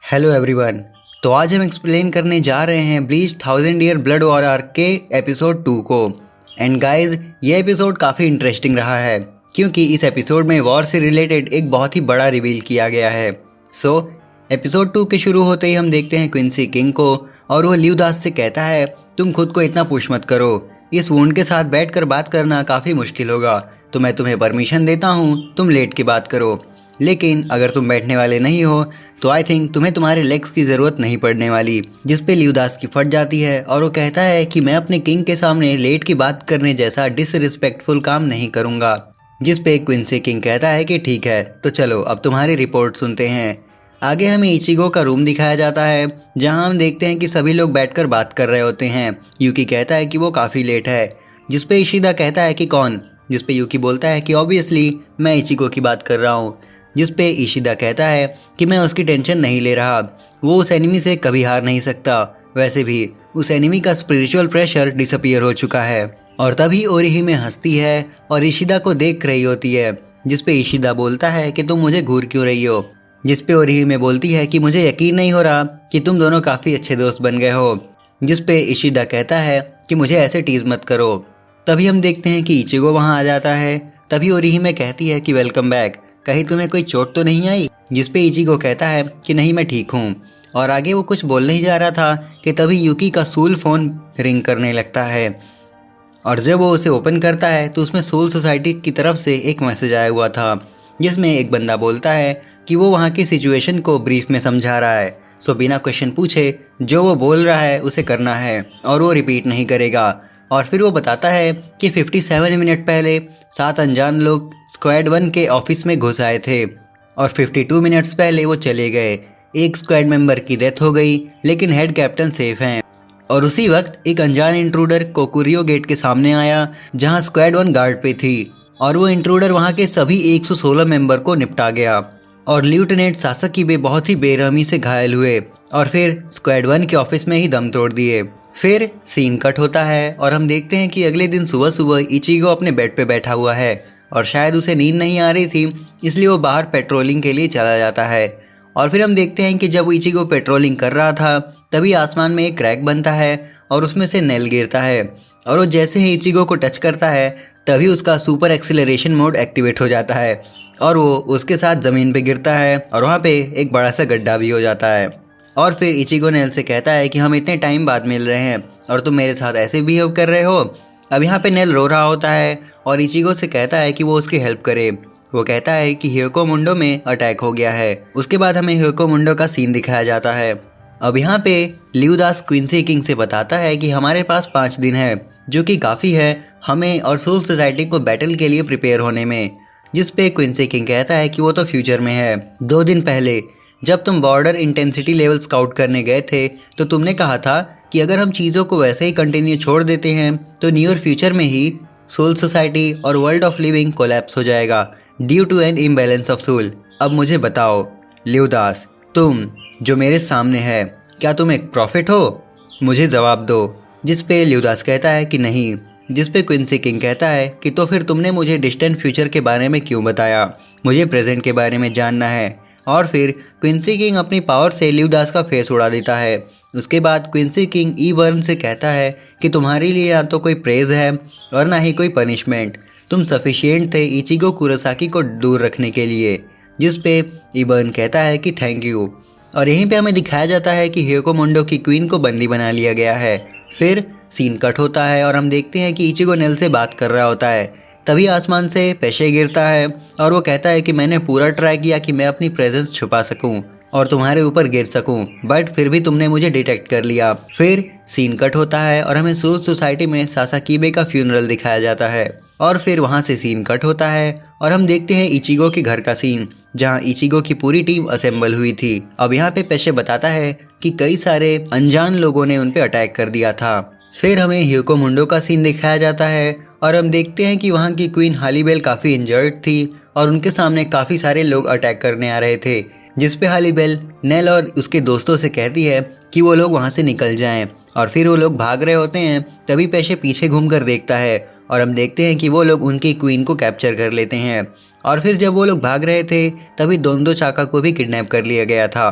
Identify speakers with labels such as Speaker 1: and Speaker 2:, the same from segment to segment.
Speaker 1: Hello everyone. तो आज हम एक्सप्लेन करने जा रहे हैं bleach 1000 year blood war arc के एपिसोड 2 को। एंड गाइस, ये एपिसोड काफ़ी इंटरेस्टिंग रहा है क्योंकि इस एपिसोड में वॉर से रिलेटेड एक बहुत ही बड़ा रिवील किया गया है। सो एपिसोड 2 के शुरू होते ही हम देखते हैं क्विंसी किंग को, और वो ल्यूदास से कहता है तुम खुद को इतना पुश मत करो, इस वुंड के साथ बैठकर बात करना काफ़ी मुश्किल होगा, तो मैं तुम्हें परमिशन देता हूँ तुम लेट के बात करो। लेकिन अगर तुम बैठने वाले नहीं हो तो आई थिंक तुम्हें तुम्हारे लेग्स की ज़रूरत नहीं पड़ने वाली। जिस पे ल्यूदास की फट जाती है और वो कहता है कि मैं अपने किंग के सामने लेट की बात करने जैसा डिसरिस्पेक्टफुल काम नहीं करूँगा। जिस पे क्विंसी किंग कहता है कि ठीक है, तो चलो अब तुम्हारी रिपोर्ट सुनते हैं। आगे हमें इचिगो का रूम दिखाया जाता है जहां हम देखते हैं कि सभी लोग बैठकर बात कर रहे होते हैं। यूकी कहता है कि वो काफ़ी लेट है, जिस पे इशिदा कहता है कि कौन, जिस पे यूकी बोलता है कि ऑब्वियसली मैं इचिगो की बात कर रहा हूँ। जिस पे इशिदा कहता है कि मैं उसकी टेंशन नहीं ले रहा, वो उस एनिमी से कभी हार नहीं सकता, वैसे भी उस एनिमी का स्पिरिचुअल प्रेशर डिसअपियर हो चुका है। और तभी ओरिहिमे हंसती है और इशिदा को देख रही होती है, जिस पे इशिदा बोलता है कि तुम मुझे घूर क्यों रही हो। जिस पे ओरिहिमे बोलती है कि मुझे यकीन नहीं हो रहा कि तुम दोनों काफ़ी अच्छे दोस्त बन गए हो। जिस पे इशिदा कहता है कि मुझे ऐसे टीज मत करो। तभी हम देखते हैं कि इचिगो वहाँ आ जाता है। तभी ओरिहिमे कहती है कि वेलकम बैक, कहीं तुम्हें कोई चोट तो नहीं आई। जिस पे इचिगो कहता है कि नहीं मैं ठीक हूँ। और आगे वो कुछ बोल नहीं जा रहा था कि तभी यूकी का सूल फ़ोन रिंग करने लगता है, और जब वो उसे ओपन करता है तो उसमें सोल सोसाइटी की तरफ से एक मैसेज आया हुआ था, जिसमें एक बंदा बोलता है कि वो वहाँ की सिचुएशन को ब्रीफ में समझा रहा है। सो बिना क्वेश्चन पूछे जो वो बोल रहा है उसे करना है और वो रिपीट नहीं करेगा। और फिर वो बताता है कि 57 मिनट पहले 7 अनजान लोग स्क्वाड 1 के ऑफिस में घुस आए थे और 52 मिनट्स पहले वो चले गए। एक स्क्वाड मेंबर की डेथ हो गई लेकिन हेड कैप्टन सेफ हैं। और उसी वक्त एक अनजान इंट्रूडर कोकुरियो गेट के सामने आया जहां स्क्वाड 1 गार्ड पे थी, और वो इंट्रूडर वहां के सभी 116 मेंबर को निपटा गया। और लेफ्टिनेंट सासाकी भी बहुत ही बेरहमी से घायल हुए और फिर स्क्वाड 1 के ऑफिस में ही दम तोड़ दिए। फिर सीन कट होता है और हम देखते हैं कि अगले दिन सुबह सुबह इचिगो अपने बेड पे बैठा हुआ है और शायद उसे नींद नहीं आ रही थी, इसलिए वो बाहर पेट्रोलिंग के लिए चला जाता है। और फिर हम देखते हैं कि जब इचिगो पेट्रोलिंग कर रहा था तभी आसमान में एक क्रैक बनता है और उसमें से नेल गिरता है, और वो जैसे ही इचिगो को टच करता है तभी उसका सुपर एक्सीलरेशन मोड एक्टिवेट हो जाता है और वो उसके साथ ज़मीन पे गिरता है और वहाँ पे एक बड़ा सा गड्ढा भी हो जाता है। और फिर इचिगो नेल से कहता है कि हम इतने टाइम बाद मिल रहे हैं और तुम मेरे साथ ऐसे बिहेव कर रहे हो। अब यहाँ पे नेल रो रहा होता है और इचिगो से कहता है कि वो उसकी हेल्प करे। वो कहता है कि हियोको मुंडो में अटैक हो गया है। उसके बाद हमें हियोको मुंडो का सीन दिखाया जाता है। अब यहाँ पे ल्यूदास क्विंसी किंग से बताता है कि हमारे पास 5 दिन है, जो कि काफ़ी है हमें और सोल सोसाइटी को बैटल के लिए प्रिपेयर होने में। जिस पे क्विंसी किंग कहता है कि वो तो फ्यूचर में है। 2 दिन पहले जब तुम बॉर्डर इंटेंसिटी लेवल स्काउट करने गए थे तो तुमने कहा था कि अगर हम चीज़ों को वैसे ही कंटिन्यू छोड़ देते हैं तो नियर फ्यूचर में ही सोल सोसाइटी और वर्ल्ड ऑफ लिविंग कोलैप्स हो जाएगा due to an imbalance of soul. अब मुझे बताओ ल्यूदास, तुम जो मेरे सामने है, क्या तुम एक प्रॉफिट हो? मुझे जवाब दो। जिस पे ल्यूदास कहता है कि नहीं। जिस पे क्विंसी किंग कहता है कि तो फिर तुमने मुझे डिस्टेंट फ्यूचर के बारे में क्यों बताया, मुझे प्रेजेंट के बारे में जानना है। और फिर क्विंसी किंग अपनी पावर से ल्यूदास का फेस उड़ा देता है। उसके बाद क्विंसी किंग ईवर्न से कहता है कि तुम्हारे लिए ना तो कोई प्रेज है और ना ही कोई पनिशमेंट, तुम सफिशिएंट थे इचिगो कुरोसाकी को दूर रखने के लिए। जिस पे ईवर्न कहता है कि थैंक यू। और यहीं पे हमें दिखाया जाता है कि हियोको मुंडो की क्वीन को बंदी बना लिया गया है। फिर सीन कट होता है और हम देखते हैं कि इचिगो नेल से बात कर रहा होता है। तभी आसमान से पेशे गिरता है और वो कहता है कि मैंने पूरा ट्राई किया कि मैं अपनी प्रेजेंस छुपा सकूं और तुम्हारे ऊपर गिर सकूं, बट फिर भी तुमने मुझे डिटेक्ट कर लिया। फिर सीन कट होता है और हमें सोल सोसाइटी में सासाकीबे का फ्यूनरल दिखाया जाता है। और फिर वहाँ से सीन कट होता है और हम देखते हैं इचिगो के घर का सीन, जहाँ इचिगो की पूरी टीम असेंबल हुई थी। अब यहाँ पे पेशे बताता है कि कई सारे अनजान लोगों ने उन पे अटैक कर दिया था। फिर हमें हियोको मुंडो का सीन दिखाया जाता है और हम देखते हैं कि वहाँ की क्वीन हालीबेल काफ़ी इंजर्ड थी और उनके सामने काफ़ी सारे लोग अटैक करने आ रहे थे। जिस पे हालीबेल नेल और उसके दोस्तों से कहती है कि वो लोग वहाँ से निकल जाएं, और फिर वो लोग भाग रहे होते हैं। तभी पेशे पीछे घूमकर देखता है और हम देखते हैं कि वो लोग उनकी क्वीन को कैप्चर कर लेते हैं। और फिर जब वो लोग भाग रहे थे तभी दोंदो चाका को भी किडनैप कर लिया गया था।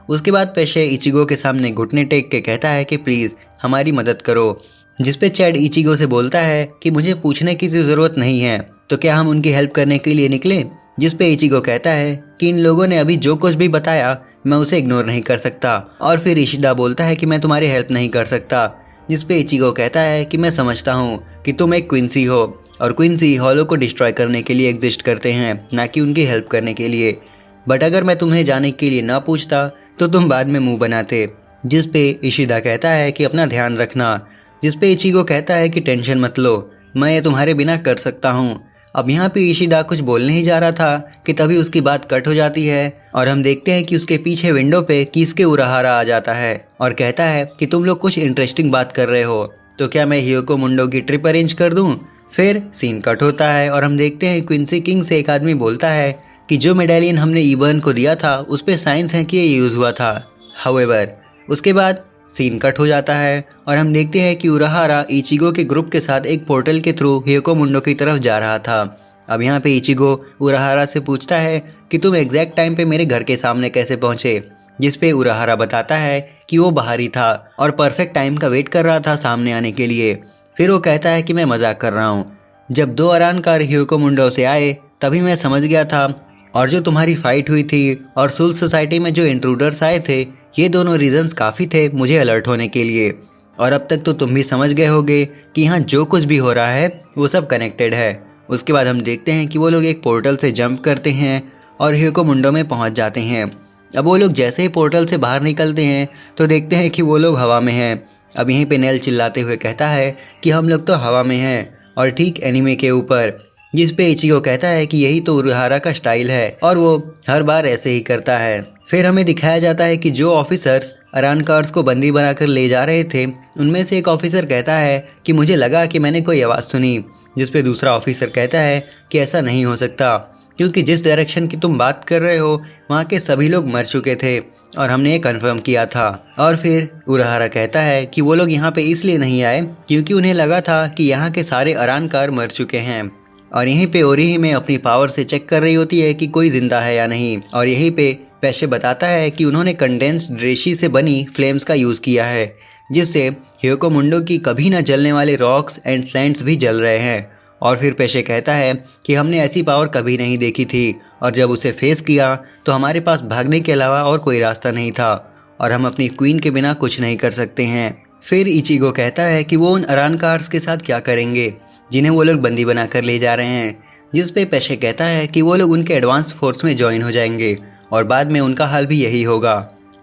Speaker 1: उसके बाद पेशे इचिगो के सामने घुटने टेक के कहता है कि प्लीज़ हमारी मदद करो, जिस पे चैड इचिगो से बोलता है कि मुझे पूछने की ज़रूरत नहीं है, तो क्या हम उनकी हेल्प करने के लिए निकलें। जिस पे इचिगो कहता है कि इन लोगों ने अभी जो कुछ भी बताया मैं उसे इग्नोर नहीं कर सकता। और फिर इशिदा बोलता है कि मैं तुम्हारी हेल्प नहीं कर सकता। जिस पे इचिगो कहता है कि मैं समझता हूँ कि तुम एक क्विंसी हो और क्विंसी हॉलो को डिस्ट्रॉय करने के लिए एग्जिस्ट करते हैं, ना कि उनकी हेल्प करने के लिए। बट अगर मैं तुम्हें जाने के लिए ना पूछता तो तुम बाद में मुंह बनाते। जिस पे इशिदा कहता है कि अपना ध्यान रखना। जिस पे इचिगो कहता है कि टेंशन मत लो, मैं ये तुम्हारे बिना कर सकता हूँ। अब यहाँ पे इशिदा कुछ बोलने ही जा रहा था कि तभी उसकी बात कट हो जाती है और हम देखते हैं कि उसके पीछे विंडो पे किसके उराहारा आ जाता है और कहता है कि तुम लोग कुछ इंटरेस्टिंग बात कर रहे हो, तो क्या मैं हियोको मुंडो की ट्रिप अरेंज कर दूं। फिर सीन कट होता है और हम देखते हैं क्विंसी किंग से एक आदमी बोलता है कि जो मेडेलियन हमने ईबर्न को दिया था उस पर साइंस है कि ये यूज़ हुआ था। हाउएवर उसके बाद सीन कट हो जाता है और हम देखते हैं कि उराहारा इचिगो के ग्रुप के साथ एक पोर्टल के थ्रू हियोको मुंडो की तरफ जा रहा था। अब यहाँ पे इचिगो उराहारा से पूछता है कि तुम एग्जैक्ट टाइम पे मेरे घर के सामने कैसे पहुँचे। जिस पे उराहारा बताता है कि वो बाहर ही था और परफेक्ट टाइम का वेट कर रहा था सामने आने के लिए। फिर वो कहता है कि मैं मजाक कर रहा हूँ, जब 2 अरानकार हियोको मुंडो से आए तभी मैं समझ गया था, और जो तुम्हारी फाइट हुई थी और सुल सोसाइटी में जो इंट्रूडर्स आए थे, ये दोनों रीजंस काफ़ी थे मुझे अलर्ट होने के लिए। और अब तक तो तुम भी समझ गए होगे कि यहाँ जो कुछ भी हो रहा है वो सब कनेक्टेड है। उसके बाद हम देखते हैं कि वो लोग एक पोर्टल से जंप करते हैं और हियोको मुंडो में पहुँच जाते हैं। अब वो लोग जैसे ही पोर्टल से बाहर निकलते हैं तो देखते हैं कि वो लोग हवा में हैं। अब यहीं पे नेल चिल्लाते हुए कहता है कि हम लोग तो हवा में हैं और ठीक एनीमे के ऊपर। जिस पे इचिगो कहता है कि यही तो उराहारा का स्टाइल है और वो हर बार ऐसे ही करता है। फिर हमें दिखाया जाता है कि जो ऑफिसर्स अरानकार्स को बंदी बनाकर ले जा रहे थे उनमें से एक ऑफिसर कहता है कि मुझे लगा कि मैंने कोई आवाज़ सुनी। जिस पे दूसरा ऑफिसर कहता है कि ऐसा नहीं हो सकता, क्योंकि जिस डायरेक्शन की तुम बात कर रहे हो वहाँ के सभी लोग मर चुके थे और हमने ये कन्फर्म किया था। और फिर उराहारा कहता है कि वो लोग यहाँ पे इसलिए नहीं आए क्योंकि उन्हें लगा था कि यहाँ के सारे अरानकार मर चुके हैं। और यहीं पे ओरिही में अपनी पावर से चेक कर रही होती है कि कोई जिंदा है या नहीं। और यहीं पे पेशे बताता है कि उन्होंने कंडेंस्ड रेशी से बनी फ्लेम्स का यूज़ किया है, जिससे हियोको मुंडो की कभी ना जलने वाले रॉक्स एंड सैंड्स भी जल रहे हैं। और फिर पेशे कहता है कि हमने ऐसी पावर कभी नहीं देखी थी और जब उसे फेस किया तो हमारे पास भागने के अलावा और कोई रास्ता नहीं था और हम अपनी क्वीन के बिना कुछ नहीं कर सकते हैं। फिर इचिगो कहता है कि वो उन अरानकार्स के साथ क्या करेंगे जिन्हें वो लोग बंदी बनाकर ले जा रहे हैं। जिस पे पेशे कहता है कि वो लोग उनके एडवांस फोर्स में ज्वाइन हो जाएंगे और बाद में उनका हाल भी यही होगा।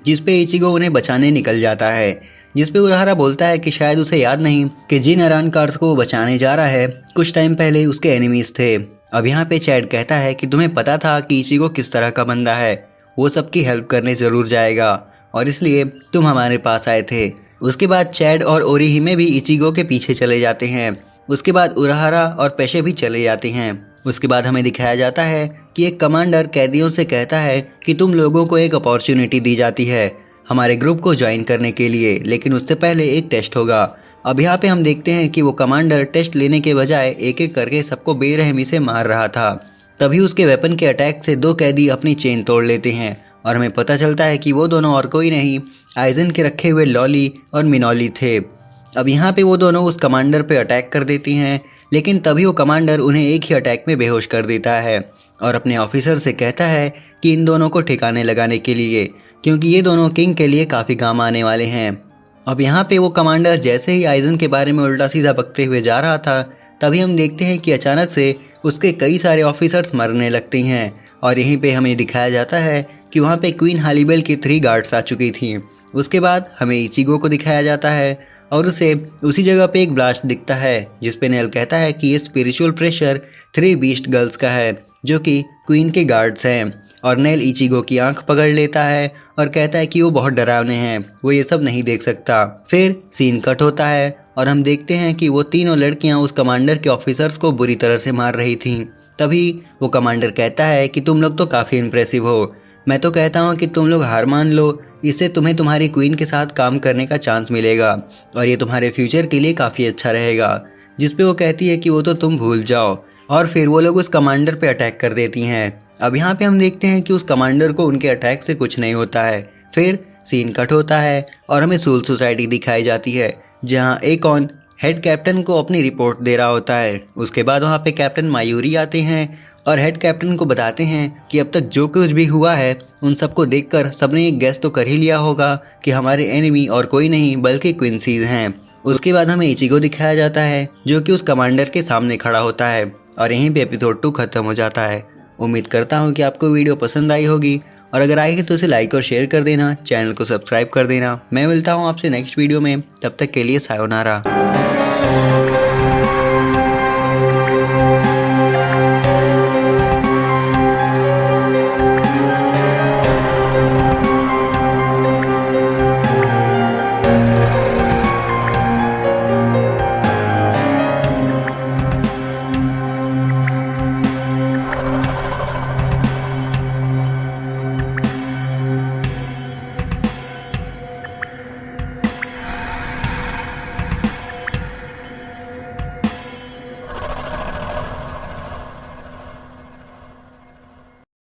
Speaker 1: जिस पे इचिगो उन्हें बचाने निकल जाता है। जिस पे उराहारा बोलता है कि शायद उसे याद नहीं कि जिन अरानकार्स को वो बचाने जा रहा है कुछ टाइम पहले उसके एनिमीज थे। अब यहाँ पे चैड कहता है कि तुम्हें पता था कि इचिगो किस तरह का बंदा है, वो सबकी हेल्प करने ज़रूर जाएगा और इसलिए तुम हमारे पास आए थे। उसके बाद चैड और ओरिही में भी इचिगो के पीछे चले जाते हैं। उसके बाद उराहारा और पेशे भी चले जाते हैं। उसके बाद हमें दिखाया जाता है कि एक कमांडर कैदियों से कहता है कि तुम लोगों को एक अपॉर्चुनिटी दी जाती है हमारे ग्रुप को ज्वाइन करने के लिए, लेकिन उससे पहले एक टेस्ट होगा। अब यहाँ पे हम देखते हैं कि वो कमांडर टेस्ट लेने के बजाय एक एक करके सबको बेरहमी से मार रहा था। तभी उसके वेपन के अटैक से 2 कैदी अपनी चेन तोड़ लेते हैं और हमें पता चलता है कि वो दोनों और कोई नहीं, आइजन के रखे हुए लॉली और मिनोली थे। अब यहाँ पे वो दोनों उस कमांडर पे अटैक कर देती हैं, लेकिन तभी वो कमांडर उन्हें एक ही अटैक में बेहोश कर देता है और अपने ऑफिसर से कहता है कि इन दोनों को ठिकाने लगाने के लिए, क्योंकि ये दोनों किंग के लिए काफ़ी काम आने वाले हैं। अब यहाँ पे वो कमांडर जैसे ही आइजन के बारे में उल्टा सीधा बकते हुए जा रहा था तभी हम देखते हैं कि अचानक से उसके कई सारे ऑफिसर्स मरने लगते हैं और यहीं पे हमें दिखाया जाता है कि वहाँ पे क्वीन हालीबेल की 3 गार्ड्स आ चुकी थी। उसके बाद हमें इचिगो को दिखाया जाता है और उसे उसी जगह पे एक ब्लास्ट दिखता है जिस पे नेल कहता है कि ये स्पिरिचुअल प्रेशर 3 बीस्ट गर्ल्स का है जो कि क्वीन के गार्ड्स हैं। और नेल इचिगो की आंख पकड़ लेता है और कहता है कि वो बहुत डरावने हैं, वो ये सब नहीं देख सकता। फिर सीन कट होता है और हम देखते हैं कि वो तीनों लड़कियां उस कमांडर के ऑफिसर्स को बुरी तरह से मार रही थीं। तभी वो कमांडर कहता है कि तुम लोग तो काफ़ी इम्प्रेसिव हो, मैं तो कहता हूँ कि तुम लोग हार मान लो, इससे तुम्हें तुम्हारी क्वीन के साथ काम करने का चांस मिलेगा और ये तुम्हारे फ्यूचर के लिए काफ़ी अच्छा रहेगा। जिस पे वो कहती है कि वो तो तुम भूल जाओ और फिर वो लोग उस कमांडर पे अटैक कर देती हैं। अब यहाँ पे हम देखते हैं कि उस कमांडर को उनके अटैक से कुछ नहीं होता है, फिर सीन कट होता है और हमें सूल सोसाइटी दिखाई जाती है, जहां एकॉन हेड कैप्टन को अपनी रिपोर्ट दे रहा होता है। उसके बाद वहां पे कैप्टन मायूरी आते हैं और हेड कैप्टन को बताते हैं कि अब तक जो कुछ भी हुआ है उन सबको देखकर सबने एक गैस तो कर ही लिया होगा कि हमारे एनिमी और कोई नहीं बल्कि क्विंसीज हैं। उसके बाद हमें इचिगो दिखाया जाता है जो कि उस कमांडर के सामने खड़ा होता है और यहीं पे एपिसोड 2 खत्म हो जाता है। उम्मीद करता हूँ कि आपको वीडियो पसंद आई होगी और अगर आई है तो इसे लाइक और शेयर कर देना, चैनल को सब्सक्राइब कर देना। मैं मिलता हूँ आपसे नेक्स्ट वीडियो में, तब तक के लिए सायोनारा।